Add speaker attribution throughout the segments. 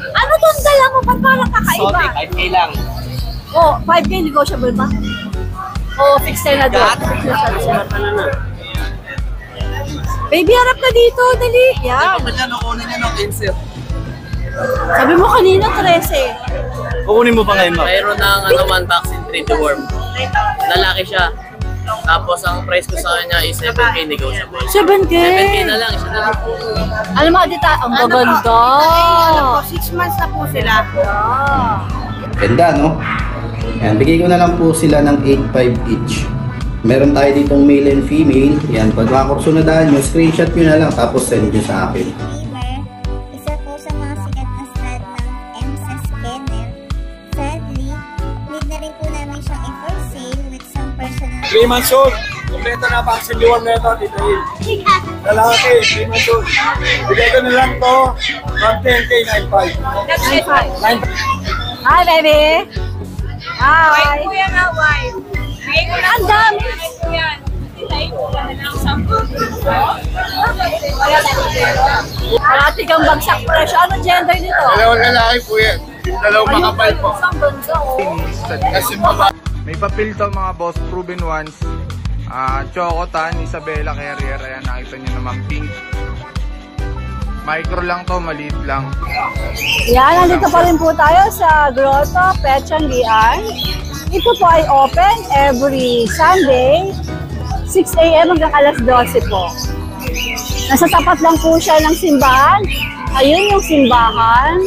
Speaker 1: Ano tong dala mo? Parang kakaiba.
Speaker 2: Exotic, 5K lang.
Speaker 1: Oh, 5K negotiable ba? Oh, fixed na doon. Baby, harap ka dito. Dali. Yan.
Speaker 2: Kukunin niya ng 15.
Speaker 1: Sabi mo kanina, 13.
Speaker 2: Kukunin mo pa ngayon, ma?
Speaker 3: Mayroon ng one vaccine 3 to worm. Lalaki siya. Tapos ang price ko sa kanya is 7K negotiable.
Speaker 1: 7K?
Speaker 3: 7K na lang, isa na lang.
Speaker 1: Alam mo, Adita, ang maganda.
Speaker 4: 6 months na po sila.
Speaker 5: Ganda, no? Yan, bigay ko na lang po sila ng 8.5 each. Meron tayo ditong male and female. Yan, pag makakursunadaan nyo, screenshot nyo na lang tapos send nyo sa akin.
Speaker 6: Isa po sa mga sikat na stud ng MSS Kennel. Sadly, need na rin po namin siyang i-for sale with some personal...
Speaker 2: 3 months old. Kompleto na vaccine liwan na ito, Tito Il. Lalaki, 3 months old. Bigay ko na lang to from 10K 9.5. 9.5.
Speaker 1: Hi, baby. Hi.
Speaker 4: White po yan na, white. Bigay ko na
Speaker 1: Ang dami.
Speaker 4: po yan. Titayin ko na lang sa
Speaker 1: Parati kang bagsak presyo. Anong gender nito?
Speaker 2: Dalawang lalaki po yan. Dalawang makapal po.
Speaker 1: Isang bansa, oh.
Speaker 2: Kasi baba.
Speaker 7: May papel to mga boss, proven ones. Chocotan, Isabella Carrier. Ayan, nakita nyo naman pink. Micro lang to, maliit lang.
Speaker 1: Yan, nandito pa rin po tayo sa Grotto Petchangian. Ito po ay open every Sunday, 6 AM hanggang alas 12 po. Nasa tapat lang po siya ng simbahan. Ayun yung simbahan.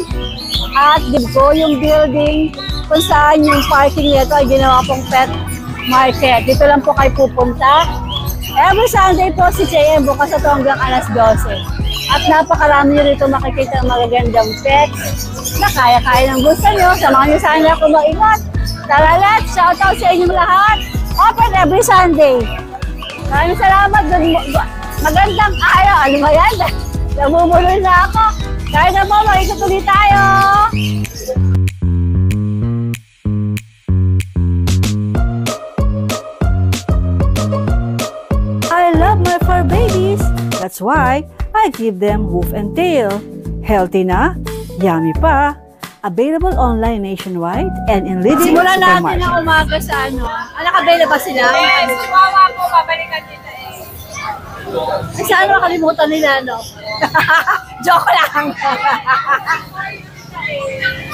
Speaker 1: At dito yung building kung saan yung parking nito ay ginawa pong pet market. Dito lang po kayo pupunta. Every Sunday po, 6 AM bukas ito hanggang alas 12. At napakarami nyo rito makikita ng magagandang pets na kaya-kaya ng gusto nyo. Samahan nyo sana ako mag-ingat. Tara, let's shout out sa inyong lahat. Open every Sunday. Maraming salamat. Magandang araw. Ano ba yan? Namumuloy na ako. Kaya na po, makikita ulit tayo. I love my fur babies. That's why I give them hoof and tail. Healthy na, yummy pa. Available online nationwide and in leading Simulan natin supermarkets. na umaga sa ano. Nakabela ba sila?
Speaker 4: Yes, wawa po, babalikan nila eh.
Speaker 1: Ay, saan makalimutan nila, no? Joke lang.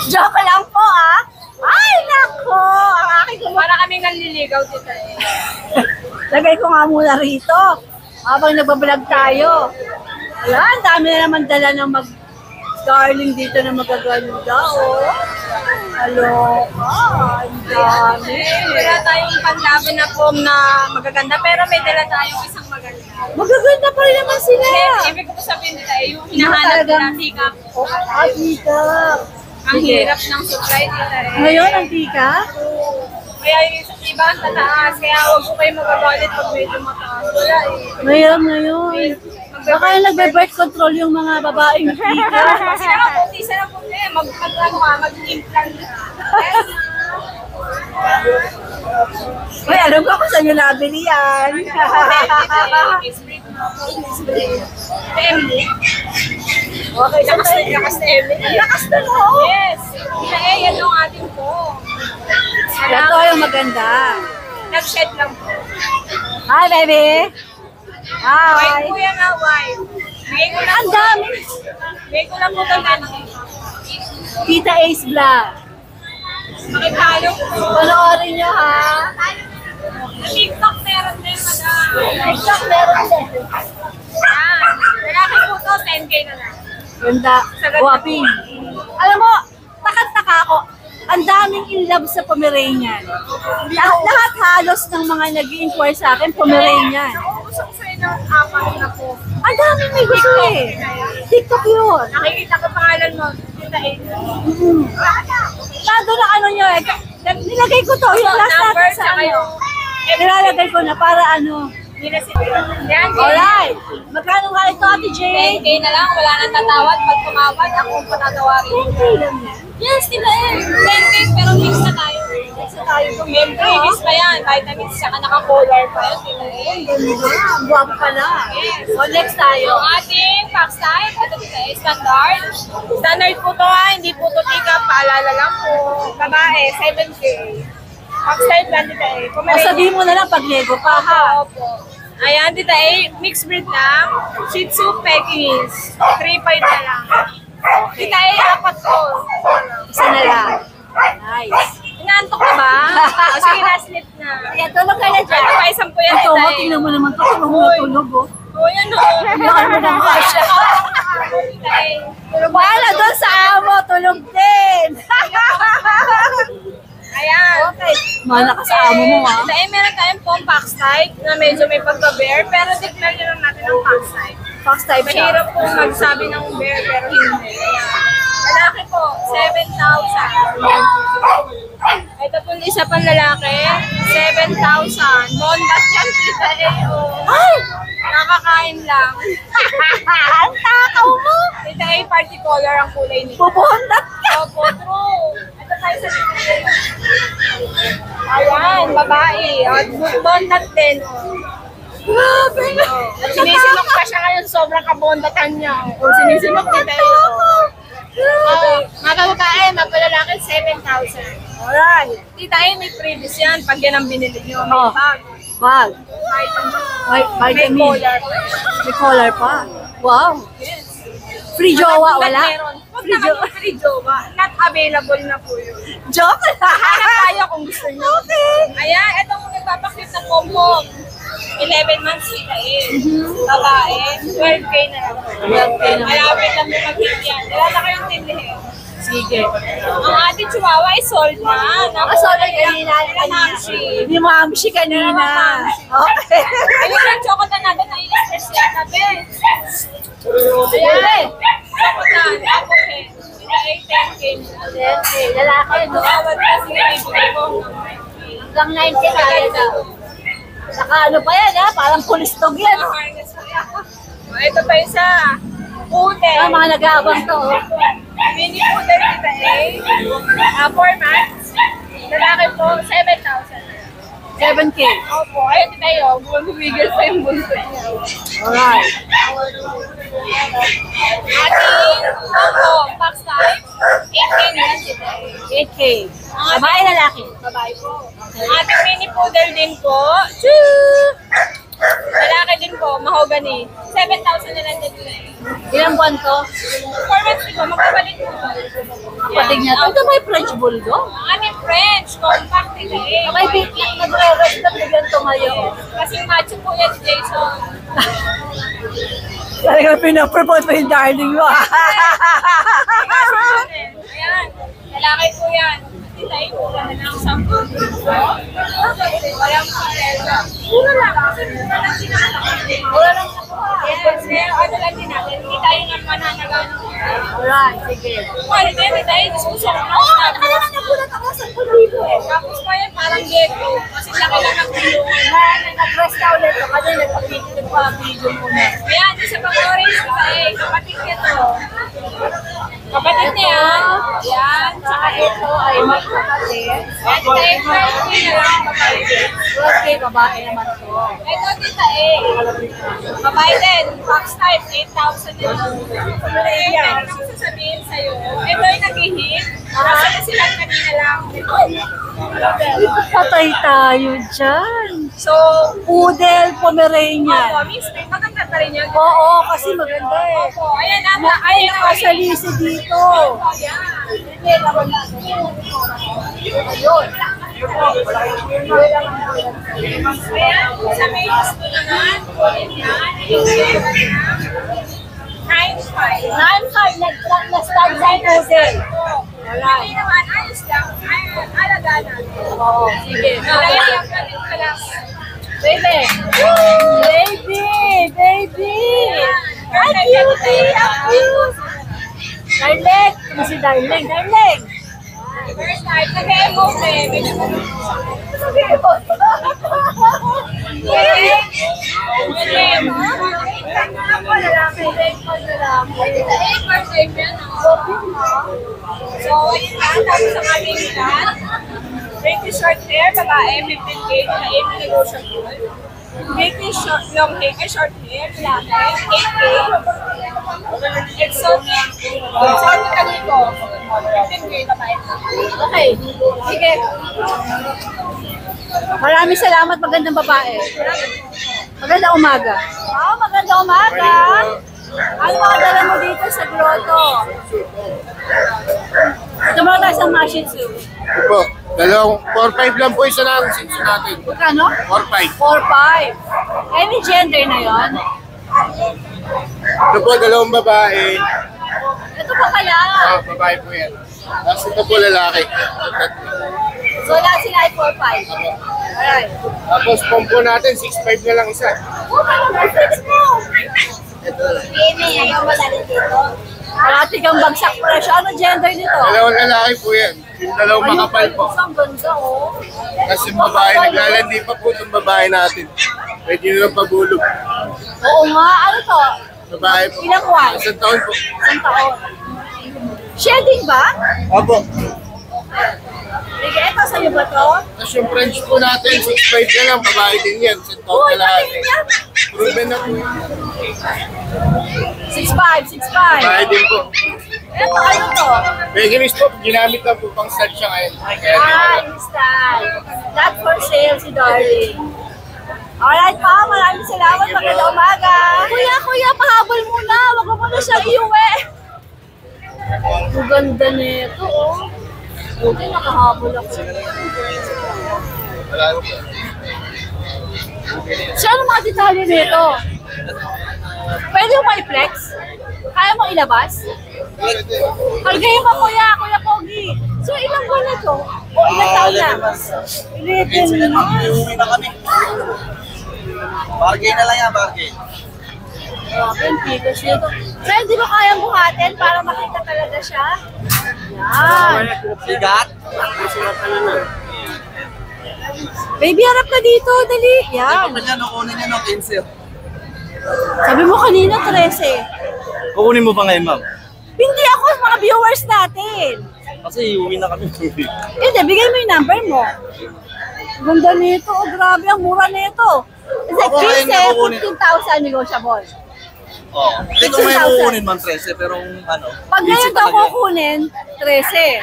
Speaker 1: Joke lang po, ah. Ay, nako. Ang aking
Speaker 4: Para kaming nanliligaw dito eh.
Speaker 1: Lagay ko nga muna rito. Habang nagbablog tayo. Wala, ang dami na naman dala ng darling dito na magaganda, oh. Aloka, ang dami.
Speaker 4: Wala tayong panlaban na form na magaganda, pero may dala tayong isang maganda.
Speaker 1: Magaganda pa rin naman sila.
Speaker 4: Ibig ko sabihin nila eh, yung hinahanap nila, tika.
Speaker 1: Ah, tika.
Speaker 4: Ang hirap ng supply nila eh.
Speaker 1: Ngayon, ang tika?
Speaker 4: Kaya yung iba ang tataas, kaya huwag ko kayo magagalit pag medyo mataas. Wala eh.
Speaker 1: Ngayon. Baka yung nagbe-birth control yung mga babaeng tika.
Speaker 4: Kasi naman puti, sana puti. Mag-implant.
Speaker 1: Uy, alam ko kung saan yung nabili yan. Okay,
Speaker 4: Lakas na Emily.
Speaker 1: Lakas na, no?
Speaker 4: Yes. Kaya yan ang ating po.
Speaker 1: Ito yung maganda.
Speaker 4: Nag-shed lang po.
Speaker 1: Hi, baby. Hi.
Speaker 4: White po yan na white. Bigay ko lang
Speaker 1: Ang dami.
Speaker 4: Bigay ko lang po ito na.
Speaker 1: Tita Ace Vlog.
Speaker 4: Makipalo po.
Speaker 1: Panoorin nyo, ha?
Speaker 4: TikTok meron din, madam.
Speaker 1: TikTok meron din.
Speaker 4: Yan. Lalaki po ito, 10K na lang.
Speaker 1: Ganda. Guwaping. Alam mo, takat-taka ako. Ang daming in love sa Pomeranian. Lahat halos ng mga nag-i-inquire sa akin, Pomeranian.
Speaker 4: Gusto ko sa'yo ng apat na po.
Speaker 1: Ang daming may gusto eh. TikTok yun.
Speaker 4: Nakikita ko pangalan mo. Kita eh.
Speaker 1: Nado na ano nyo eh. Nilagay ko to. Yung last
Speaker 4: Number,
Speaker 1: natin sa
Speaker 4: tsaka
Speaker 1: ano.
Speaker 4: yung...
Speaker 1: Nilalagay ko na para ano.
Speaker 4: Yan,
Speaker 1: Alright. Magkano nga ito, Ate Jane?
Speaker 4: 10K na lang, wala nang tatawad. Pag tumawad, ako ang patatawarin.
Speaker 1: 10K lang yan.
Speaker 4: Yes, di ba eh? 10K pero mix na tayo. May previous pa yan. Vitamins, saka naka-color pa yan.
Speaker 1: Guwapo pala. O, next tayo.
Speaker 4: Yung ating pack type, ito dito ay standard. Standard po to ha, hindi po to tika. Paalala lang po. Babae, 7K. Pack type lang dito eh.
Speaker 1: O, sabihin mo na lang pag Lego pa, ha?
Speaker 4: Opo. Ayan, dito ay mixed breed lang. Shih Tzu, Pekingese. 3.5 na lang. Dito ay apat ko.
Speaker 1: Isa na lang. Nice.
Speaker 4: Inaantok ka ba? O, sige na, sleep na.
Speaker 1: Ayan, tulog ka na dyan.
Speaker 4: Ito pa isang po yan,
Speaker 1: Ito
Speaker 4: dito
Speaker 1: mo,
Speaker 4: eh.
Speaker 1: tingnan mo naman ito. Tingnan mo natulog, oh.
Speaker 4: Oo, yan o.
Speaker 1: Tingnan mo ng kasya. Wala doon sa amo, tulog din.
Speaker 4: Ayan.
Speaker 1: Okay. Mana ka sa amo mo, ha?
Speaker 4: Dahil meron tayong pong pack type na medyo may pagka-bear, pero declare nyo lang natin ang pack type.
Speaker 1: Fox type siya.
Speaker 4: Mahirap po magsabi ng bear, pero hindi. Ayan. Lalaki po, 7,000. Ito po isa pang lalaki, 7,000. Non-bat yan, kita eh. Ay! Nakakain lang.
Speaker 1: Ang takaw mo.
Speaker 4: Kita eh, party color ang kulay nito.
Speaker 1: Pupunta.
Speaker 4: Opo, true. Ito tayo sa ayan, babae. Non-bat din.
Speaker 1: Grabe.
Speaker 4: Sinisinok pa siya ngayon, sobrang kabondatan niya. O, sinisinok kita ito. Mga babae, mapalalaki, 7,000.
Speaker 1: Alright.
Speaker 4: Tita eh, may previous yan. Pag yan ang binili nyo, may
Speaker 1: Oh.
Speaker 4: bag.
Speaker 1: Bag. May
Speaker 4: May
Speaker 1: vitamin.
Speaker 4: collar.
Speaker 1: May collar pa. Wow.
Speaker 4: Yes.
Speaker 1: Free jowa,
Speaker 4: Pag
Speaker 1: wala?
Speaker 4: meron. Huwag
Speaker 1: Free
Speaker 4: naman yung free jowa. Not available na po yun.
Speaker 1: Joke
Speaker 4: Hanap tayo kung gusto nyo.
Speaker 1: Okay.
Speaker 4: Ayan, itong nagpapakit na pom-pom. 11 months kita eh. Babae, 12K na lang.
Speaker 1: 12K na lang.
Speaker 4: Malapit lang yung mag-hit yan. Wala kayong tindihin.
Speaker 1: Sige.
Speaker 4: Ang ating chihuahua ay sold na.
Speaker 1: Sold na kanina.
Speaker 4: Namshi.
Speaker 1: Hindi mo amshi kanina. Okay.
Speaker 4: Ayun ang chocolate natin na i-stress yan na, Ben. Ayan. Chocolate. Apple head. Ito ay 10K na.
Speaker 1: 10K. Lalaki, no?
Speaker 4: Bawat kasi ibigay ko.
Speaker 1: Hanggang 90 kaya daw. Naka ano pa yan, ha? Parang kulistog yan.
Speaker 4: Harness mo yan. Ito pa isa. Poodle.
Speaker 1: Ah, mga nag-aabang to, oh.
Speaker 4: Mini poodle kita eh. 4 months. Lalaki po, 7,000.
Speaker 1: 7K.
Speaker 4: Opo, ayun tayo. Bumigil pa yung bunso niya.
Speaker 1: Alright.
Speaker 4: Ating, opo, box type. 8K na lang kita eh.
Speaker 1: 8K. Babae, lalaki.
Speaker 4: Babae po. Ating mini poodle din po. Choo! Lalaki din po, mahogany. 7,000 na lang din eh.
Speaker 1: Ilang buwan to?
Speaker 4: 4 months din po, magkabalik po.
Speaker 1: Kapatid niya to. Ito may French Bulldog.
Speaker 4: Ang ating French, compact nila eh.
Speaker 1: May bigla nagre-rest na bigyan tumayo.
Speaker 4: Kasi macho po yan, Jason.
Speaker 1: Talaga pinapromote mo yung darling mo.
Speaker 4: Ayan, lalaki po yan. Titay po na lang 10. Walang parela. Puro lang. Kasi mura lang sinakalaki.
Speaker 1: Wala lang ako.
Speaker 4: Yes, pero ano lang din natin. Hindi tayo nga mananagal.
Speaker 1: Alright, sige.
Speaker 4: Quality, hindi tayo diskusyon.
Speaker 1: Kaya nga nagulat ako sa pulibo eh.
Speaker 4: Tapos pa yan, parang gecko. Kasi laki lang ang kulungan.
Speaker 1: Nag-rest na ulit ako. Kasi nagpa-video muna.
Speaker 4: Ayan, isa pang orange pa eh. Kapatid niya to. Kapatid niya. Ayan.
Speaker 1: Saka ito ay magkakatid.
Speaker 4: Ayan, tayo 12K na lang.
Speaker 1: 12K babae naman to.
Speaker 4: Ito tita eh. Babae din. Box type, 8,000 na lang. Meron ako sasabihin sa'yo. Ito ay nag-hit. Kasi sila kanina lang.
Speaker 1: Patay tayo dyan.
Speaker 4: So,
Speaker 1: Poodle Pomeranian.
Speaker 4: opo, miss, maganda pa rin yan.
Speaker 1: Oo, kasi maganda eh.
Speaker 4: Opo, ayan ang
Speaker 1: Ay, nakasalisi dito.
Speaker 4: Ayan.
Speaker 1: Ayun.
Speaker 4: Ayan, sa may gusto naman, kulit yan. 9,500.
Speaker 1: 9.5 na-start sa Poodle.
Speaker 4: Hindi naman, ayos lang. Ayun, alaga natin.
Speaker 1: Oo, sige.
Speaker 4: Kaya yung ganun ka lang.
Speaker 1: Baby! Baby! Baby! Ang cutie! Ang cute! Darling! Ano si Darling? Darling!
Speaker 4: First time, nag-emote eh. So, ayun lang. Tapos ang aming lahat. British short hair, babae, 15K, na 8 negotiable. British long hair, short hair, lalaki, 8K. Exotic, exotic kanito, 15K, babae.
Speaker 1: Okay. Sige. Maraming salamat, magandang babae. Magandang umaga. Wow, magandang umaga. Ano mga dala mo dito sa grotto? Ito mo tayo sa Shih Tzu.
Speaker 2: Po, 4-5 lang po isa lang sinso natin.
Speaker 1: Magkano?
Speaker 2: 4-5.
Speaker 1: 4-5. Any gender na yon?
Speaker 2: Ito po, 2 babae.
Speaker 1: Ito pa kaya.
Speaker 2: Babae po yan. Tapos ito po lalaki.
Speaker 1: So lahat sila ay 4-5. Alright.
Speaker 2: Tapos pompo natin, 6'5 na lang isa.
Speaker 1: Oh, ano fix mo? Ini, ayaw mo dali dito. Parati kang bagsak presyo. Ano gender nito?
Speaker 2: 2 lalaki po yan. Yung 2 makapal po.
Speaker 1: Ang ganda, oh.
Speaker 2: Tapos yung babae, naglalandi pa po itong babae natin. Pwede nyo lang pabulog.
Speaker 1: Oo nga, ano to?
Speaker 2: Babae po.
Speaker 1: Ilang buwan?
Speaker 2: 1 taon po.
Speaker 1: 1 taon. Shedding ba?
Speaker 2: Opo.
Speaker 1: Sige, ito sa'yo ba to?
Speaker 2: Tapos yung French po natin, 6'5 na lang. Babae din yan. 1 taon
Speaker 1: Uy,
Speaker 2: na lahat.
Speaker 1: patingin niya.
Speaker 2: Proven na po.
Speaker 1: 6'5", 6'5".
Speaker 2: Babae din po.
Speaker 1: Ito, ano to?
Speaker 2: Veganist po, ginamit lang po pang stud siya ngayon.
Speaker 1: Instant. Not for sale si Darling. Alright pa, maraming salamat. Magandang umaga. Kuya, pahabol muna. Wag mo muna siyang iuwi. Ang ganda nito, oh. Buti nakahabol ako. So, ano mga detalye nito? Pwede mo i-flex? Kaya mo ilabas? Palgayin mo, Kuya Pogi. So, ilang buwan na to? O, ilang taon na? 11 months.
Speaker 3: Bargain na lang yan, bargain.
Speaker 1: Grabe, ang bigas nito. Pero di ba kayang buhatin para makita talaga siya? Yan.
Speaker 3: Sigat?
Speaker 1: Baby, harap ka dito. Dali. Yan.
Speaker 3: Kanya nung una niya ng 15.
Speaker 1: Sabi mo kanina, 13.
Speaker 3: Kukunin mo pa ngayon, ma'am?
Speaker 1: Hindi ako, mga viewers natin.
Speaker 3: Kasi iuwi na kami.
Speaker 1: Hindi, bigay mo yung number mo. Ganda nito. Oh, grabe, ang mura nito. Kasi
Speaker 3: Ako ngayon na kukunin.
Speaker 1: 15,000 negotiable.
Speaker 3: Oo. Hindi ko may kukunin, ma'am, 13. Pero ano,
Speaker 1: Pag ngayon daw kukunin, 13.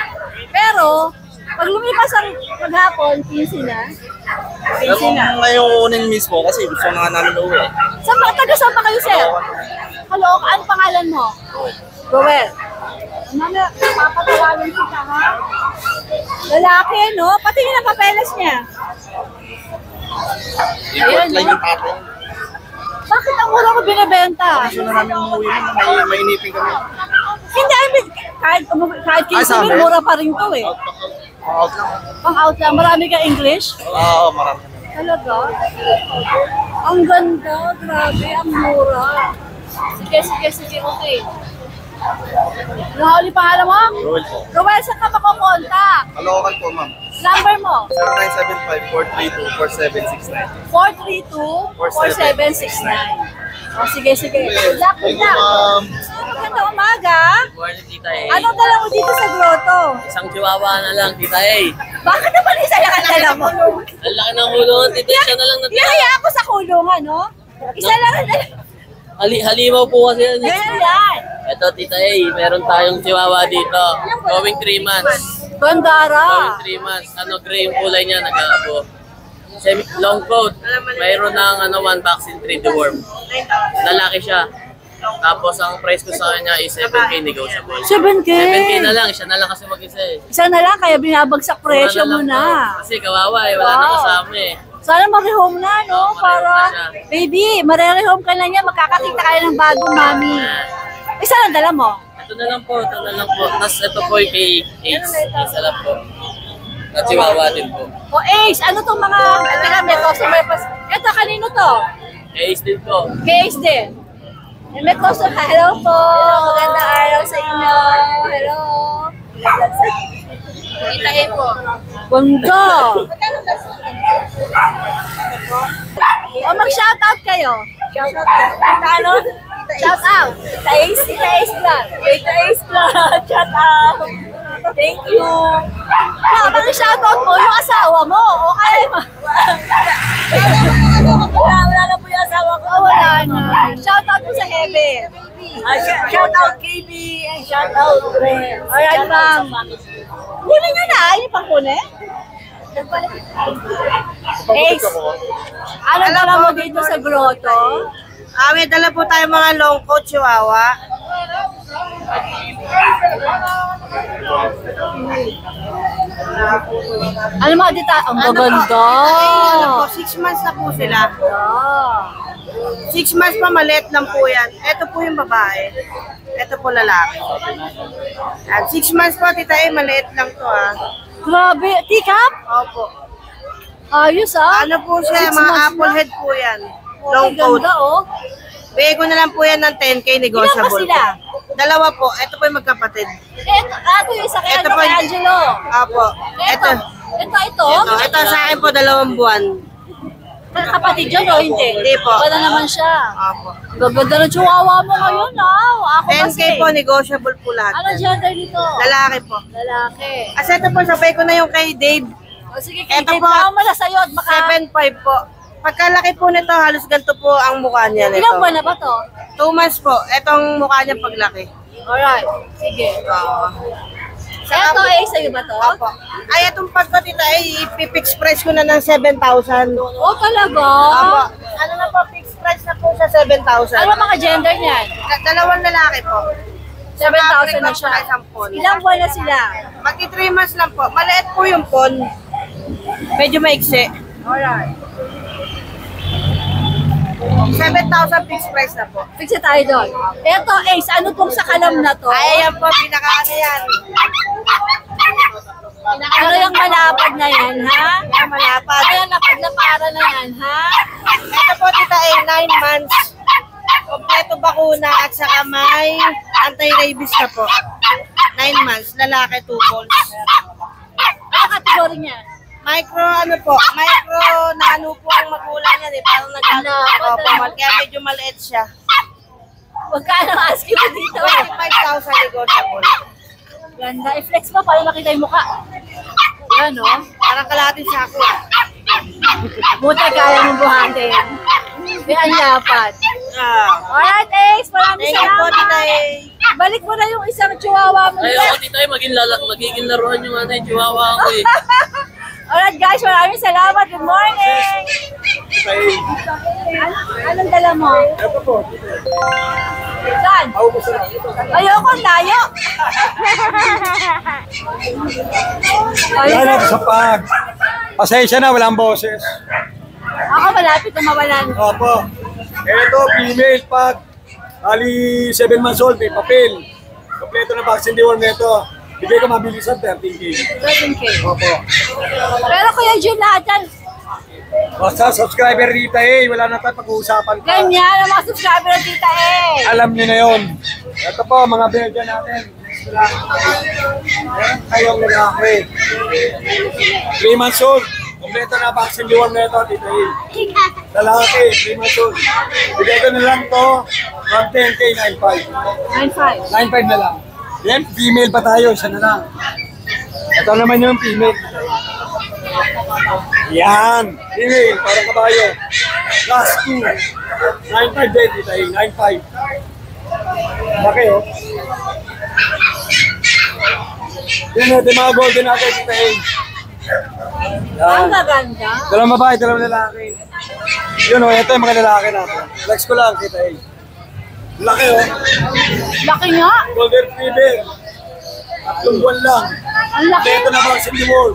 Speaker 1: Pero, pag lumipas ang maghapon, 15 na.
Speaker 3: Pero
Speaker 1: 15 na.
Speaker 3: kung ngayon kukunin mismo, kasi gusto na nga namin uwi.
Speaker 1: Taga-saan pa kayo, sir? Hello, ano pangalan mo? Roel. Ano, papatawalan kita, ha? Lalaki, no? Patingin ang papeles niya.
Speaker 3: Import lang
Speaker 1: no?
Speaker 3: yung papo.
Speaker 1: Bakit ang mura ko binibenta?
Speaker 3: Gusto na namin umuwi mo, may inipin kami.
Speaker 1: Hindi, I mean, kahit 15 mil, mura pa rin to eh.
Speaker 3: Out lang.
Speaker 1: Pang out lang, marami ka English?
Speaker 3: Oo, marami.
Speaker 1: Talaga? Ang ganda, grabe, ang mura. Sige, okay. Nahuli pangalan mo?
Speaker 3: Roll po.
Speaker 1: Roel, saan ka makukontak?
Speaker 3: Kalokan po, ma'am.
Speaker 1: Number mo?
Speaker 3: 0975-432-4769.
Speaker 1: 432-4769. O, sige. Good luck. Magandang umaga.
Speaker 3: Morning, tita eh.
Speaker 1: Anong dala mo dito sa grotto?
Speaker 3: Isang chihuahua na lang, tita eh.
Speaker 1: Bakit naman isa lang ang dala mo?
Speaker 3: Ang laki ng hulungan, tita. Siya na lang natira.
Speaker 1: Yaya ako sa kulungan, no? Isa lang ang dala.
Speaker 3: Halimaw po kasi yan.
Speaker 1: Ganyan yan.
Speaker 3: Ito, tita eh. Meron tayong chihuahua dito. Going 3 months.
Speaker 1: Bandara.
Speaker 3: Going 3 months. Ano, gray yung kulay niya, nag-aabo. Long coat. Mayroon ng 1 vaccine 3 deworm. Lalaki siya. Tapos ang price ko sa kanya is 7K negotiable.
Speaker 1: 7K?
Speaker 3: 7K na lang. Siya na lang kasi mag-isa eh.
Speaker 1: Isa na lang, kaya binabagsak presyo mo
Speaker 3: Mura
Speaker 1: na.
Speaker 3: lang po. Kasi kawawa eh. Wala na
Speaker 1: Wow.
Speaker 3: kasama eh.
Speaker 1: Sana mag-rehome na, no?
Speaker 3: Oo,
Speaker 1: Para,
Speaker 3: marehome na siya.
Speaker 1: baby, marerehome ka na niya, magkakakita kayo ng bagong mami. Isa lang dala mo.
Speaker 3: Ito na lang po. Tapos ito po yung kay Ace. Isa lang po. At chihuahua din po.
Speaker 1: O Ace, ano tong mga, teka, may customer pa. Ito, kanino to?
Speaker 3: Ace din po.
Speaker 1: Kay Ace din. May customer, hello po. Magandang araw sa inyo. Hello. Itain po. Ganda. O mag-shoutout kayo. Shoutout. Ano? Shoutout. Tita Ace Vlog. Tita Ace Vlog. Shoutout.
Speaker 4: Thank you.
Speaker 1: Shoutout mo yung asawa mo. Okay.
Speaker 4: Wala na po yung asawa ko.
Speaker 1: Wala na. Shoutout mo sa Heaven.
Speaker 4: Shout out KB and shout out Ren.
Speaker 1: Alright, ma'am. Kunin nyo na. Yung pangkunin. Ace, ano dala mo dito sa grotto?
Speaker 4: May dala po tayo mga long coat chihuahua.
Speaker 1: Ano mga dita? Ang gaganda.
Speaker 4: Ano po, 6 months na po sila. 6 months pa, maliit lang po yan. Ito po yung babae. Ito po lalaki. At 6 months po, tita maliit lang to
Speaker 1: Grabe. Teacup?
Speaker 4: Opo.
Speaker 1: Ayos
Speaker 4: Ano po siya,
Speaker 1: 6
Speaker 4: mga
Speaker 1: months
Speaker 4: apple
Speaker 1: na.
Speaker 4: head po yan.
Speaker 1: Long
Speaker 4: Long coat.
Speaker 1: ganda, oh.
Speaker 4: Bigay ko na lang po yan ng 10K negotiable.
Speaker 1: Ilan ba sila?
Speaker 4: Dalawa po. Ito po yung magkapatid.
Speaker 1: Ito yung isa kay
Speaker 4: Ito po yung-
Speaker 1: Angelo.
Speaker 4: Opo.
Speaker 1: Ito. Ito.
Speaker 4: Ito sa akin po 2 buwan.
Speaker 1: Kapatid yun o hindi?
Speaker 4: Hindi po.
Speaker 1: Wala naman siya.
Speaker 4: Opo.
Speaker 1: Gaganda ng chihuahua mo ngayon, Ako
Speaker 4: 10K
Speaker 1: kasi.
Speaker 4: po, negotiable po lahat.
Speaker 1: Ano gender dito?
Speaker 4: Lalaki po.
Speaker 1: Lalaki.
Speaker 4: As ito po, sabay ko na yung kay Dave.
Speaker 1: O sige,
Speaker 4: Ito
Speaker 1: kay
Speaker 4: po.
Speaker 1: Dave, mo na sa'yo at baka...
Speaker 4: 7.5 po. Pagkalaki po nito, halos ganito po ang mukha niya nito.
Speaker 1: Ilang buwan na ba to?
Speaker 4: 2 months po. Itong mukha niya paglaki.
Speaker 1: Alright. Sige.
Speaker 4: Oo.
Speaker 1: Ito ay sa'yo ba to?
Speaker 4: Opo. Ay, itong pagko tita ay ipipix price ko na ng 7,000.
Speaker 1: Oh, talaga?
Speaker 4: Opo. Ano na po, fixed price na po sa 7,000.
Speaker 1: Ano mga gender niyan?
Speaker 4: Dalawang lalaki po.
Speaker 1: 7,000 na siya.
Speaker 4: Isang pon.
Speaker 1: Ilang buwan na sila?
Speaker 4: Magti 3 months lang po. Maliit po yung pon. Medyo maiksi.
Speaker 1: Alright.
Speaker 4: 7,000 fixed price na po.
Speaker 1: Fix tayo doon. Ito, Ace, ano tong sa kalam na to?
Speaker 4: Ay, ayan po, pinaka-ano yan.
Speaker 1: Ano yung malapad na yan, ha?
Speaker 4: Yan, malapad.
Speaker 1: Ano yung napaglaparan na yan, ha?
Speaker 4: Ito po, tita, 9 months. Kompleto bakuna at saka may anti-rabies na po. 9 months, lalaki, 2 balls.
Speaker 1: Ano kategory niya?
Speaker 4: Micro, micro na ano po ang magulang yan eh. Parang kaya medyo maliit siya.
Speaker 1: Magkano asking mo dito?
Speaker 4: 25,000 negotiable.
Speaker 1: Ganda. I-flex mo para makita yung mukha. Yan, no?
Speaker 4: Parang kalating sako ah.
Speaker 1: Buta kaya mong buhatin. May ang lapad. Alright, Ace. Maraming
Speaker 4: Thank you po,
Speaker 1: salamat.
Speaker 4: tita eh.
Speaker 1: Balik mo na yung isang chihuahua mo.
Speaker 3: Ay, ako tita magiging laruan yung yung chihuahua ko eh.
Speaker 1: Alright, guys. Maraming salamat. Good morning. Anong dala mo?
Speaker 2: Ito po.
Speaker 1: Saan? Ayoko, ang layo.
Speaker 2: Yan ako sa pag. Pasensya na, walang boses.
Speaker 1: Ako malapit na mawalan.
Speaker 2: Opo. Ito, female pag. Ali 7 months old, may papel. Kompleto na vaccine deworm nito. Bigay ka mabilisan, 13K.
Speaker 1: 13K.
Speaker 2: Opo.
Speaker 1: Pero Kuya Jun, lahat yan.
Speaker 2: Basta subscriber Rita eh, wala na tayo pag-uusapan pa.
Speaker 1: Ganyan ang mga subscriber ng Tita eh.
Speaker 2: Alam niyo na yun. Ito po, mga Belgian natin. Meron tayong lalaki. 3 months old. Kompleto na vaccine deworm nito, Tita E. Lalaki, 3 months old. Bigay ko na lang to from 10K, 9.5.
Speaker 1: 9.5.
Speaker 2: 9.5 na lang. Yan, female pa tayo, isa na lang. Ito naman yung female. Yan, female, parang kabayo. Class 2. 9.5 din, Tita E, 9.5. Laki oh. Yan natin mga golden natin, Tita E.
Speaker 1: Ang
Speaker 2: Yan.
Speaker 1: gaganda.
Speaker 2: Dalawang babae, dalawang lalaki. Yun o, ito yung mga lalaki natin. Flex ko lang, Tita E. Laki oh.
Speaker 1: Laki nga.
Speaker 2: Golden Retriever. 3 buwan lang.
Speaker 1: Ang laki.
Speaker 2: Ito na vaccine deworm.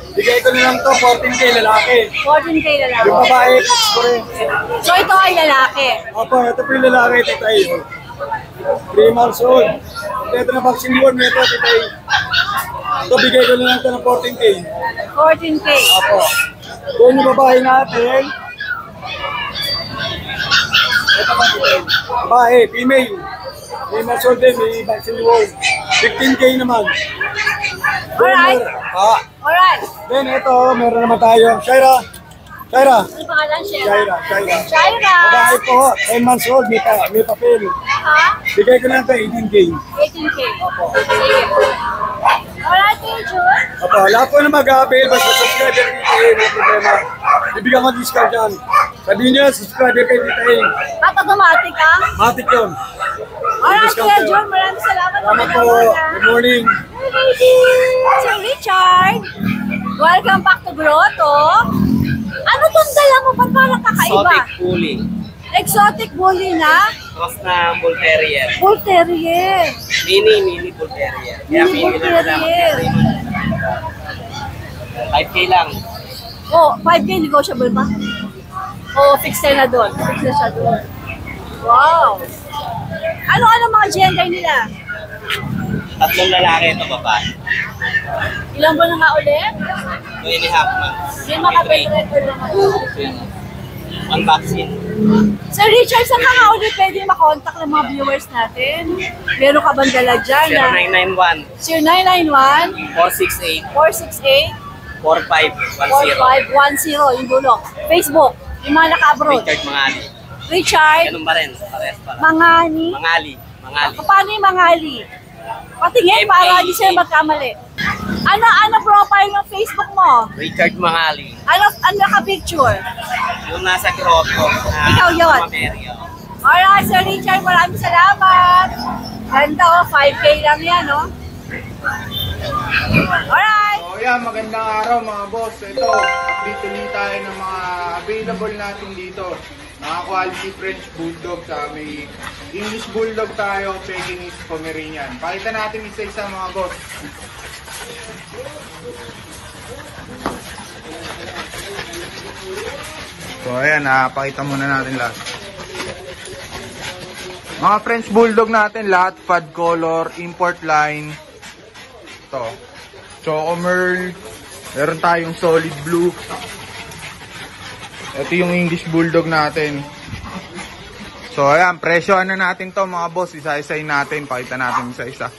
Speaker 2: Bigay ko na lang to, 14K lalaki.
Speaker 1: 14K lalaki.
Speaker 2: Yung babae, flex ko rin.
Speaker 1: So ito ay lalaki.
Speaker 2: Opo, ito po yung lalaki, Tita E. 3 months old. Ito na vaccine deworm nito, Tita E. Ito, bigay ko na lang ito ng 14K.
Speaker 1: 14K.
Speaker 2: Opo. Doon yung babae natin. Ito pa, Tita E. Babae, female. 3 months old din, may vaccine deworm. 15K naman.
Speaker 1: Alright. Alright.
Speaker 2: Then ito, meron naman tayo. Shaira. Shaira.
Speaker 1: Ano pangalan siya?
Speaker 2: Shaira.
Speaker 1: Shaira.
Speaker 2: Babae po, 10 months old, may papel.
Speaker 1: Ha?
Speaker 2: Bigay ko lang ito, 18K.
Speaker 1: 18K. Sige.
Speaker 2: Opo, lahat po na mag-avail, basta subscriber kay Tita A, may problema. Bibigyan ko discount yan. Sabihin niyo, subscriber kay Tita A.
Speaker 1: At automatic ang?
Speaker 2: Matik yun.
Speaker 1: Alright, Kuya John, maraming salamat.
Speaker 2: Salamat po. Good morning.
Speaker 1: Sir Richard, welcome back to Grotto. Ano tong dala mo? Ba't parang kakaiba?
Speaker 3: Exotic bully.
Speaker 1: Exotic bully na?
Speaker 3: Cross na bull terrier.
Speaker 1: Bull terrier.
Speaker 3: Mini bull terrier. Kaya
Speaker 1: Mini bull
Speaker 3: mini lang na
Speaker 1: terrier.
Speaker 3: 5K lang.
Speaker 1: Oh, 5K negotiable ba? Oh, fixed na doon. Fixed na siya doon. Wow. Ano mga gender nila?
Speaker 3: 3 lalaki ito babae.
Speaker 1: Ilang ba na nga ulit?
Speaker 3: 2.5 months.
Speaker 1: May makapag-record na ngayon.
Speaker 3: One vaccine.
Speaker 1: Sir Richard, saan ka nga ulit pwede makontak ng mga viewers natin? Meron ka bang dala dyan?
Speaker 3: 0991
Speaker 1: 0991
Speaker 3: 468
Speaker 1: 468
Speaker 3: 4510.
Speaker 1: 4510, yung dulo. Facebook, yung mga naka-abroad.
Speaker 3: Richard Mangali.
Speaker 1: Richard
Speaker 3: Ganun ba rin? Pares para.
Speaker 1: Mangani.
Speaker 3: Mangali.
Speaker 1: Paano yung Mangali? Patingin para hindi sila magkamali. Ano profile ng Facebook mo?
Speaker 3: Richard Mangali.
Speaker 1: Ano naka-picture?
Speaker 3: Yung nasa grotto.
Speaker 1: Ikaw yun.
Speaker 3: Mameryo.
Speaker 1: Alright, Sir Richard, maraming salamat. Ganda oh, 5K lang yan, no? Alright.
Speaker 7: So yan, magandang araw mga boss. Ito, update ulit tayo ng mga available natin dito. Mga quality French Bulldog sa may English Bulldog tayo, Pekingese Pomeranian. Pakita natin isa-isa mga boss. So ayan, pakita muna natin lahat. Mga French Bulldog natin lahat, pad color, import line. Ito, Choco Merle. Meron tayong solid blue. Ito yung English Bulldog natin. So ayan, presyoan na natin to mga boss. Isa-isayin natin, pakita natin isa-isa.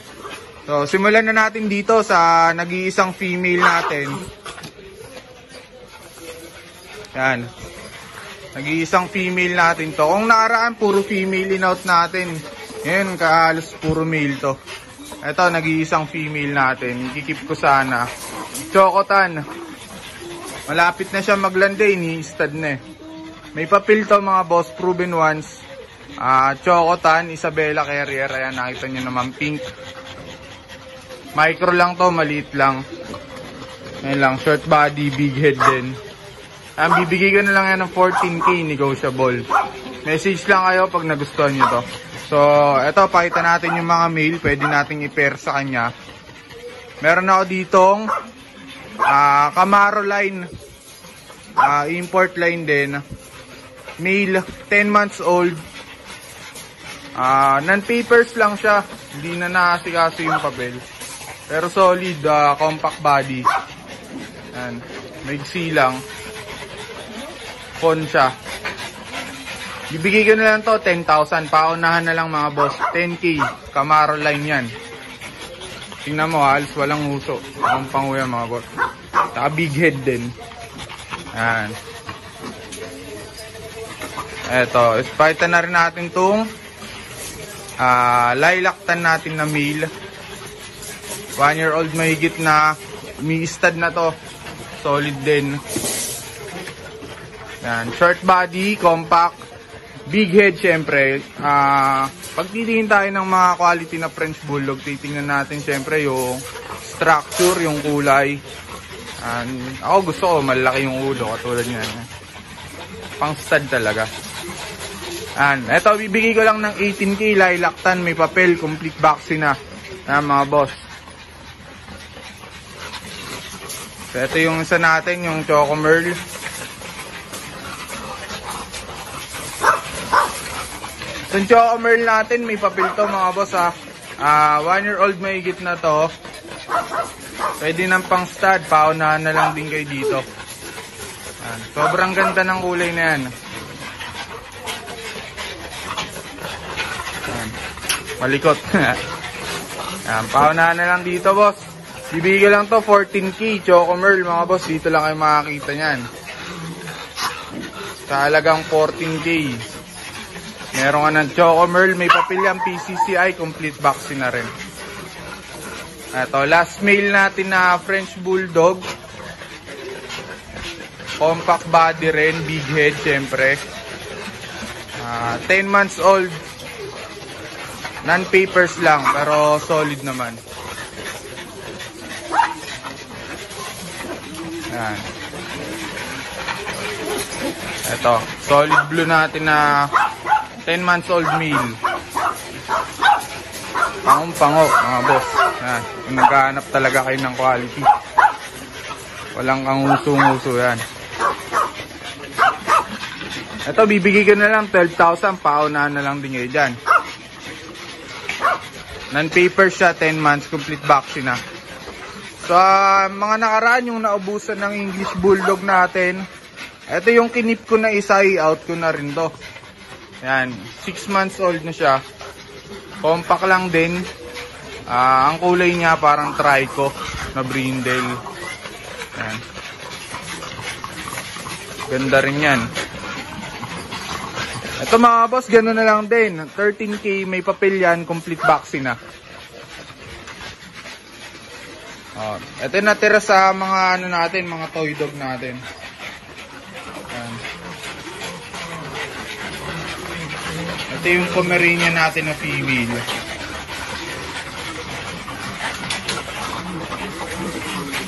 Speaker 7: So simulan na natin dito sa nag-iisang female natin. Yan. Nag-iisang female natin to. Kung nakaraan, puro female in-out natin. Ngayon, halos puro male to. Ito, nag-iisang female natin. Ikikip ko sana. Chocotan. Malapit na siya maglande. Ini-stud na eh. May papel to mga boss. Proven ones. Chocotan, Isabella Carrier. Ayan, nakita nyo naman. Pink. Micro lang to. Maliit lang. Ayan lang. Short body. Big head din. Bibigay ko na lang yan ng 14K negotiable. Message lang kayo pag nagustuhan nyo to. So, eto, pakita natin yung mga male. Pwede nating i-pair sa kanya. Meron ako ditong Camaro line. Import line din. Male, 10 months old. Non-papers lang siya. Hindi na nakasikaso yung papel. Pero solid, compact body. Yan. Maigsi lang. Phone siya. Ibigay ko na lang to 10,000. Paunahan na lang mga boss. 10K. Camaro line yan. Tingnan mo, halos walang uso. Ang panguya mga boss. Saka big head din. Ayan. Eto. Ispaitan na rin natin itong lilac-tan natin na male. 1-year-old mahigit na. Umi-stud na to. Solid din. Yan, short body, compact, big head syempre. Pag titingin tayo ng mga quality na French Bulldog, titingnan natin syempre yung structure, yung kulay. Ako gusto ko malaki yung ulo, katulad niyan. Pang stud talaga. Eto, bibigay ko lang ng 18K, lilac-tan, may papel, complete vaccine na. Mga boss. So, ito yung isa natin, yung Choco Merle. Yung Choco Merle natin, may papel to mga boss ha. 1-year-old mahigit na to. Pwede ng pang stud, paunahan na lang din kayo dito. Sobrang ganda ng kulay na yan. Malikot. Paunahan na lang dito boss. Bibigyan lang to 14K, Choco Merle mga boss. Dito lang kayo makakita nyan. Sa halagang 14K. Meron ka ng Choco Merle, may papel yan, PCCI, complete vaccine na rin. Ito, last male natin na French Bulldog. Compact body rin, big head syempre. 10 months old. Non-papers lang, pero solid naman. Yan. Ito, solid blue natin na 10 months old male. Pangong-pango, mga boss. Yan. Kung naghahanap talaga kayo ng quality. Walang kang usong-uso yan. Ito, bibigay ko na lang 12,000. Paunahan na lang din kayo dyan. Non-paper siya, 10 months, complete vaccine na. So, mga nakaraan yung naubusan ng English Bulldog natin. Ito yung kinip ko na isa, i-out ko na rin to. Yan, 6 months old na siya. Compact lang din. Ang kulay niya parang trico na brindle. Yan. Ganda rin yan. Ito mga boss, gano'n na lang din. 13K, may papel yan, complete vaccine na. Ito yung natira sa mga ano natin, mga toy dog natin. Yan. Ito yung Pomeranian natin na female.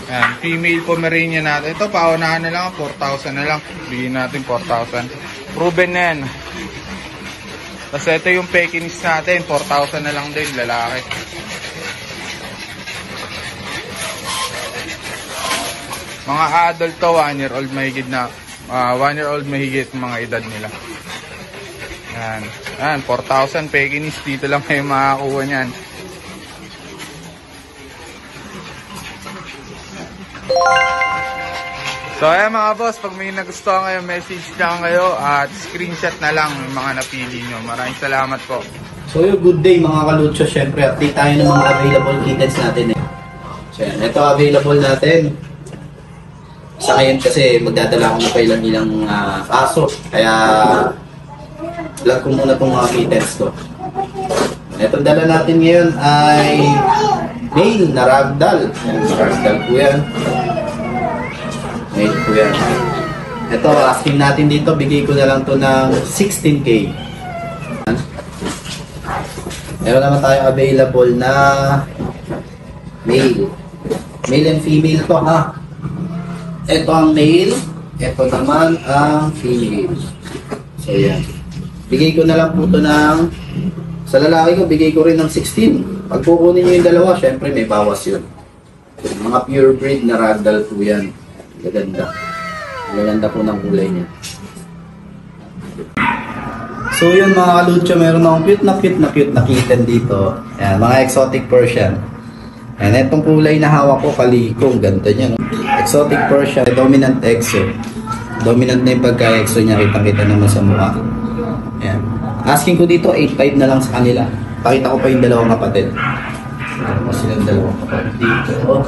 Speaker 7: Yan, female Pomeranian natin. Ito, paunahan na lang, 4,000 na lang. Bigyan natin 4,000. Proven na yan. Tapos ito yung Pekingese natin, 4,000 na lang din, lalaki. Mga adult to, 1 year old mahigit na, 1 year old mahigit mga edad nila. Yan, yan 4,000 Pekingese, dito lang kayo makakuha niyan. So ayan mga boss, pag may nagustuhan kayo, message lang kayo at screenshot na lang yung mga napili nyo. Maraming salamat po.
Speaker 5: So yung good day mga kalutso, syempre update tayo ng mga available kittens natin eh. So yan, ito available natin. Sa ngayon kasi magdadala ako ng ilang aso. Kaya vlog ko muna itong mga kittens ko. Itong dala natin ngayon ay male na ragdoll. Yan, ragdoll po yan. Male po yan. Ito, asking natin dito, bigay ko na lang to ng 16K. Meron naman tayo available na male. Male and female to ha. Ito ang male, ito naman ang female. So yan. Bigay ko na lang po to ng, sa lalaki ko, bigay ko rin ng 16. Pag kukunin nyo yung dalawa, syempre may bawas yun. Mga pure breed na ragdoll po yan. Gaganda. Gaganda po ng kulay niya. So yun mga kalutso, meron akong cute na kitten dito. Ayan, mga exotic Persian. And itong kulay na hawak ko, kaliko. Ganda niya, no? Exotic Persian, dominant exo. Dominant na yung pagka-exo niya, kitang-kita naman sa mukha. Ayan. Asking ko dito, 8.5 na lang sa kanila. Pakita ko pa yung dalawang kapatid. Mas silang dalawang kapatid dito.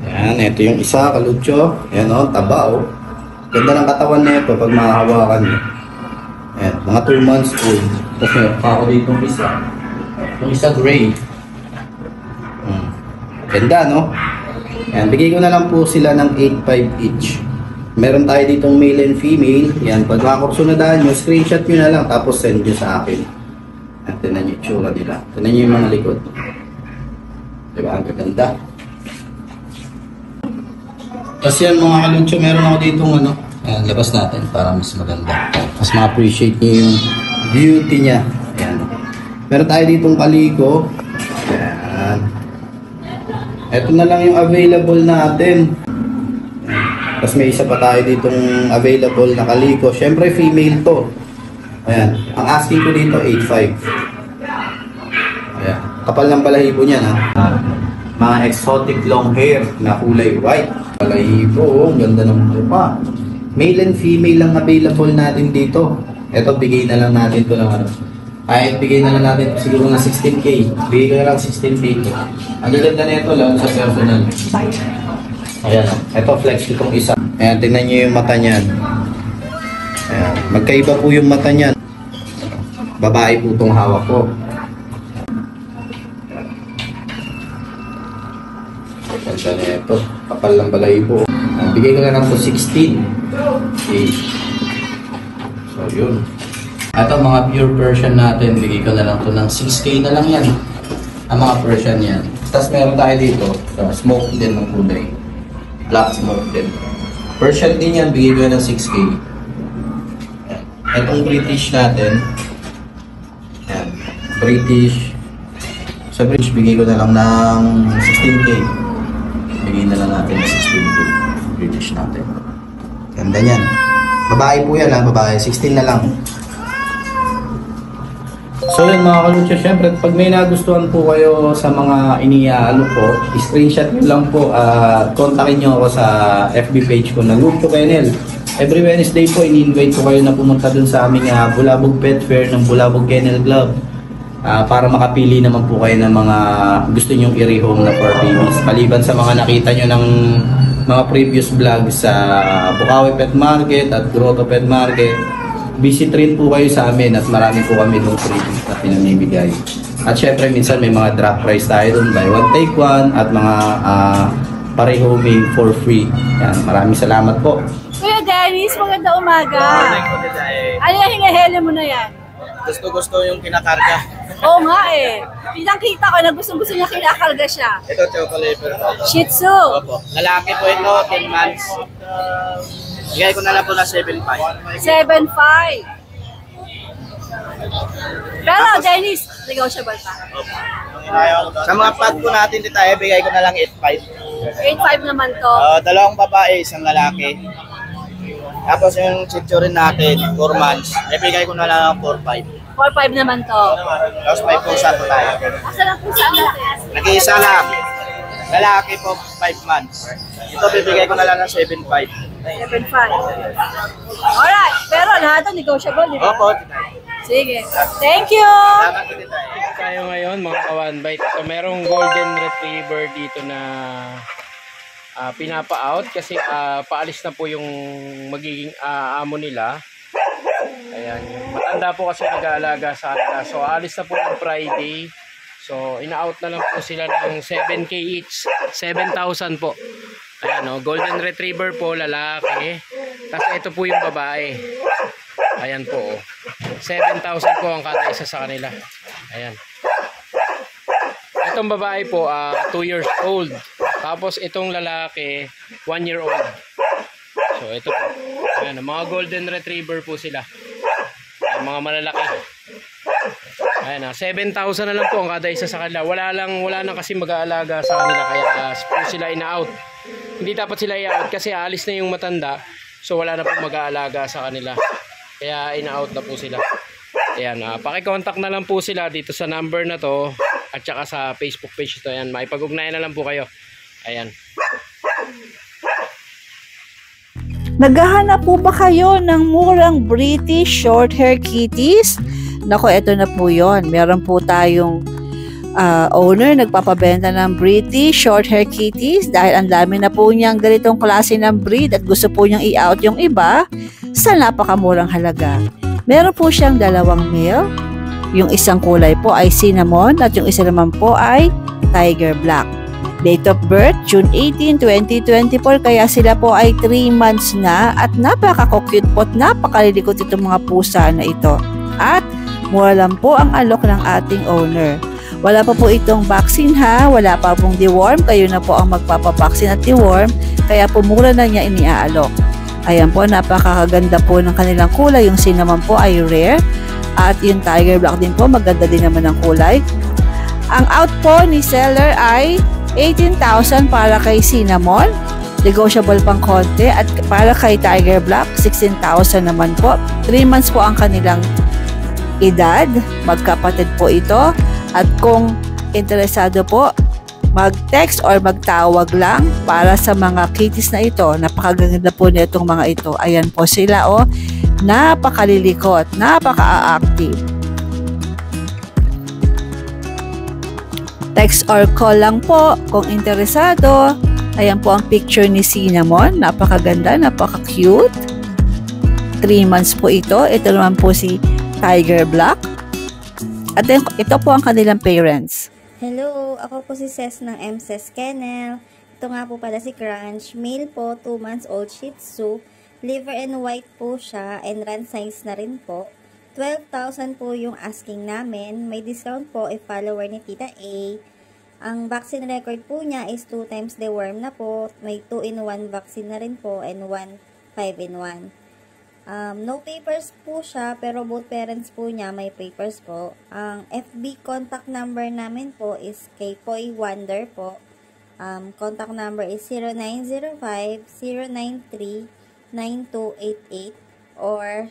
Speaker 5: Ayan, ito yung isa, kalutso. Ayan o, taba o. Ganda ng katawan na ito pag makahawakan nyo. Ayan, mga 2 months old. Tapos meron pa ako dito yung isa. Yung isa gray. Ganda no? Ayan, bigay ko na lang po sila ng 8.5 each. Meron tayo ditong male and female. Ayan, pag makakursunadahan nyo, screenshot nyo na lang tapos send nyo sa akin. Ayan, tinan nyo yung tsura nila. Tinan nyo yung mga likod. Diba, ang gaganda. Tapos yan mga kaluncho, meron ako ditong ano. Ayan, labas natin para mas maganda. Mas ma-appreciate nyo yung beauty niya. Ayan. Meron tayo ditong kaliko. Ayan. Ito na lang yung available natin. Tapos may isa pa tayo ditong available na kaliko. Siyempre female to. Ayan. Ang asking ko dito 8.5. Ayan. Kapal ng balahibo niya na. Mga exotic long hair na kulay white. Balahibo, ganda ng mukha. Male and female lang available natin dito. Ito, bigay na lang natin ito ng ano. Ay, bigay na lang natin siguro ng 16K. Bigay ko na lang 16K. Ang gaganda na ito lang sa personal. Ayan, ito flex itong isa. Ayan, tingnan nyo yung mata niyan. Ayan, magkaiba po yung mata niyan. Babae po itong hawak ko. Ganda na ito. Kapal ng balayibo. Bigay ko na lang po 16. Okay. So, yun. Ito mga pure Persian natin, bigay ko na lang to ng 6K na lang yan. Ang mga Persian yan. Tapos meron tayo dito, smoke din ng kulay. Black smoke din. Persian din yan, bigay ko ng 6K. Yan. Itong British natin, yan. British. Sa British, bigay ko na lang ng 16K. Bigay na lang natin ng 16K. British natin. Ganda yan. Babae po yan ha, babae. 16 na lang. So yun mga kalucha, syempre pag may nagustuhan po kayo sa mga iniaalo po, screenshot nyo lang po at kontakin nyo ako sa FB page ko na Lucho Kennel. Every Wednesday po, ini-invite ko kayo na pumunta dun sa aming Bulabog Pet Fair ng Bulabog Kennel Club para makapili naman po kayo ng mga gusto nyong i-rehome na for babies. Maliban sa mga nakita nyo ng mga previous vlogs sa Bukawi Pet Market at Grotto Pet Market, visit rin po kayo sa amin at marami po kami ng freebies na pinamibigay. At syempre minsan may mga drop price tayo dun, buy one take one at mga parehoming for free. Yan, maraming salamat po.
Speaker 1: Kuya Dennis, maganda umaga. Ano yung hinahele mo na yan?
Speaker 3: Gusto yung kinakarga.
Speaker 1: Oo nga eh. Pinakita ko na gustong-gusto niya kinakarga siya.
Speaker 3: Ito, chocolate.
Speaker 1: Shih Tzu.
Speaker 3: Opo. Lalaki po ito, 10 months. Bigay ko na lang po na 7.5.
Speaker 1: 7.5. Pero Dennis, negotiable pa.
Speaker 3: Sa mga pad po natin dito, bigay ko na lang 8.5.
Speaker 1: 8.5 naman to.
Speaker 3: Dalawang babae, isang lalaki. Tapos yung chichurin natin, 4 months, bigay ko na lang 4.5.
Speaker 1: 4.5 naman to.
Speaker 3: Tapos may pusa po tayo.
Speaker 1: Asan ang pusa natin?
Speaker 3: Nag-iisa lang. Lalaki po, 5 months. Ito bibigay ko na lang ng 7.5.
Speaker 1: 7.5. Alright, pero lahat ito negotiable, di ba?
Speaker 3: Opo.
Speaker 1: Sige. Thank you!
Speaker 3: Salamat din tayo.
Speaker 8: Tayo ngayon mga ka-one bite. So, merong golden retriever dito na pinapa-out kasi paalis na po yung magiging amo nila. Ayan, matanda po kasi nag-aalaga sa kanila. So aalis na po ng Friday. So ina-out na lang po sila ng 7K each. 7,000 po. Ayan o, golden retriever po, lalaki. Tapos ito po yung babae. Ayan po o. 7,000 po ang kada isa sa kanila. Ayan. Itong babae po 2 years old. Tapos itong lalaki 1 year old. So ito po. Ayan, mga golden retriever po sila. Ayan, mga malalaki. Ayan, 7,000 na lang po ang kada isa sa kanila. Wala nang kasi mag-aalaga sa kanila kaya po sila ina-out. Hindi dapat sila i-out kasi aalis na yung matanda. So wala na po mag-aalaga sa kanila. Kaya ina-out na po sila. Ayan, paki-contact na lang po sila dito sa number na to at saka sa Facebook page ito. Ayan, maipag-ugnayan na lang po kayo. Ayan.
Speaker 1: Naghahanap po ba kayo ng murang British short hair kitties? Nako, ito na po yon. Meron po tayong owner nagpapabenta ng British short hair kitties dahil ang dami na po niyang ganitong klase ng breed at gusto po niyang i-out yung iba sa napakamurang halaga. Meron po siyang 2 male. Yung isang kulay po ay cinnamon at yung isa naman po ay tiger black. Date of birth, June 18, 2024, kaya sila po ay 3 months na at napaka-cute po at napakalilikot itong mga pusa na ito. At mura lang po ang alok ng ating owner. Wala pa po itong vaccine ha, wala pa pong deworm, kayo na po ang magpapavaksin at deworm, kaya po mura na niya iniaalok. Ayan po, napakaganda po ng kanilang kulay, yung cinnamon po ay rare, at yung tiger black din po, maganda din naman ang kulay. Ang out po ni seller ay 18,000 para kay cinnamon, negotiable pang konti, at para kay tiger black 16,000 naman po. 3 months po ang kanilang edad, magkapatid po ito, at kung interesado po, mag-text or magtawag lang para sa mga kitties na ito. Napakaganda po nitong mga ito. Ayan po sila oh, napakalilikot, napaka-active. Text or call lang po kung interesado. Ayan po ang picture ni Cinnamon. Napakaganda, napaka-cute. 3 months po ito. Ito naman po si Tiger Black. At ito po ang kanilang parents.
Speaker 6: Hello, ako po si Ses ng MSS Kennel. ito nga po pala si Crunch. Male po, 2 months old Shih Tzu. Liver and white po siya and run size na rin po. 12,000 po yung asking namin. May discount po if follower ni Tita A. Ang vaccine record po niya is 2 times deworm na po. May 2-in-1 vaccine na rin po and 1 5-in-1. No papers po siya pero both parents po niya may papers po. Ang FB contact number namin po is kay Poy Wonder po. Contact number is 0905-093-9288 or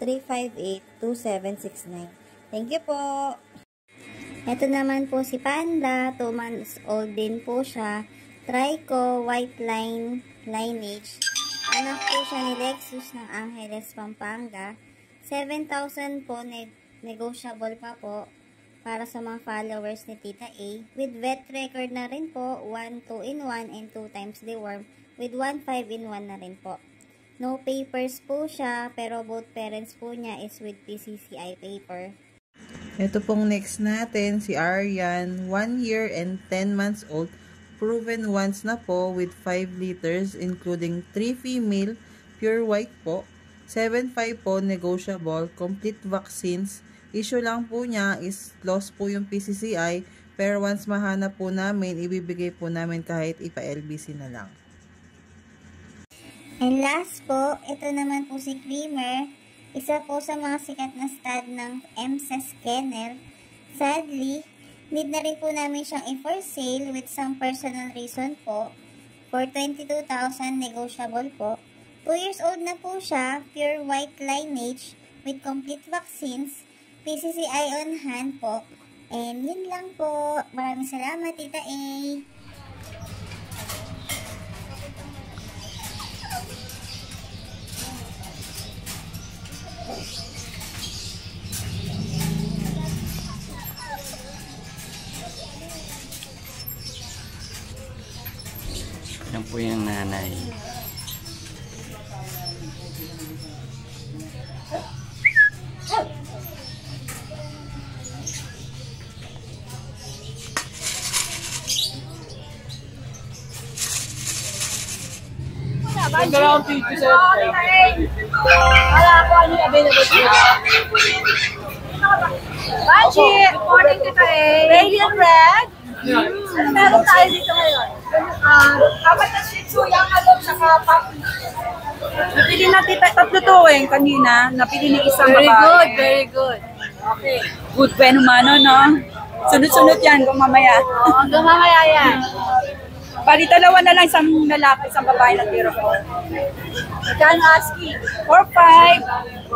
Speaker 6: 0926-358-2769. Thank you po! Ito naman po si Panda, 2 months old din po siya. Trico, white line, lineage. Anak po siya ni Lexus ng Angeles, Pampanga. 7,000 po, negotiable pa po para sa mga followers ni Tita A. With vet record na rin po, 1 2-in-1 and 2 times deworm with 1 5-in-1 na rin po. No papers po siya, pero both parents po niya is with PCCI paper.
Speaker 9: Ito pong next natin, si Aryan, 1 year and 10 months old, proven once na po with 5 liters, including 3 female, pure white po, 7.5 po, negotiable, complete vaccines. Issue lang po niya is lost po yung PCCI, pero once mahanap po namin, ibibigay po namin kahit ipa-LBC na lang.
Speaker 6: And last po, ito naman po si Creamer. Isa po sa mga sikat na stud ng MSS Kennel. Sadly, need na rin po namin siyang i-for sale with some personal reason po. For 22,000 negotiable po. 2 years old na po siya, pure white lineage with complete vaccines. PCCI on hand po. And yun lang po. Maraming salamat, Tita A.
Speaker 10: Yan po yung nanay.
Speaker 1: Wala ko ano yung available dito. Budget! Reporting kita Radiant Red. Meron tayo dito ngayon. Apat na Shih Tzu, yung alog, saka puppy.
Speaker 4: Napili na tita, tatlo to kanina. Napili ni isang babae.
Speaker 1: Very good, very good.
Speaker 4: Okay. Good penumano, no? Sunod-sunod yan kung mamaya.
Speaker 1: Oo, hanggang mamaya yan.
Speaker 4: Bali, dalawa na lang, isang lalaki, isang babae na tiro ko.
Speaker 1: Magkano asking?
Speaker 4: 4-5.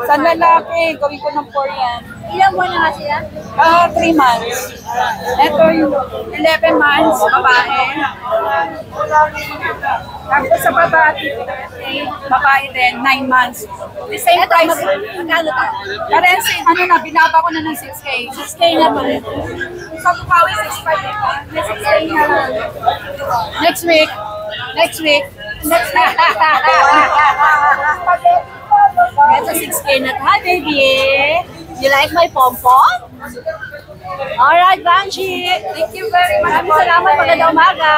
Speaker 4: Sa lalaki, gawin ko ng 4 yan.
Speaker 1: Ilang buwan na nga siya?
Speaker 4: 3 months. Ito yung 11 months, babae. Tapos sa babae din, 9 months. The same price.
Speaker 1: Magkano to?
Speaker 4: Karen, ano na, binaba ko na ng 6K.
Speaker 1: 6K na pa rin.
Speaker 4: Sa Pupawi, 6.5 din. May 6K na lang.
Speaker 1: Next week. Next week.
Speaker 4: Next week.
Speaker 1: Ito 6K na. Hi, baby. You like my pom-pom? Alright, Banji.
Speaker 4: Thank you very much.
Speaker 1: Maraming salamat. Magandang umaga.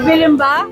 Speaker 1: Ibilin ba?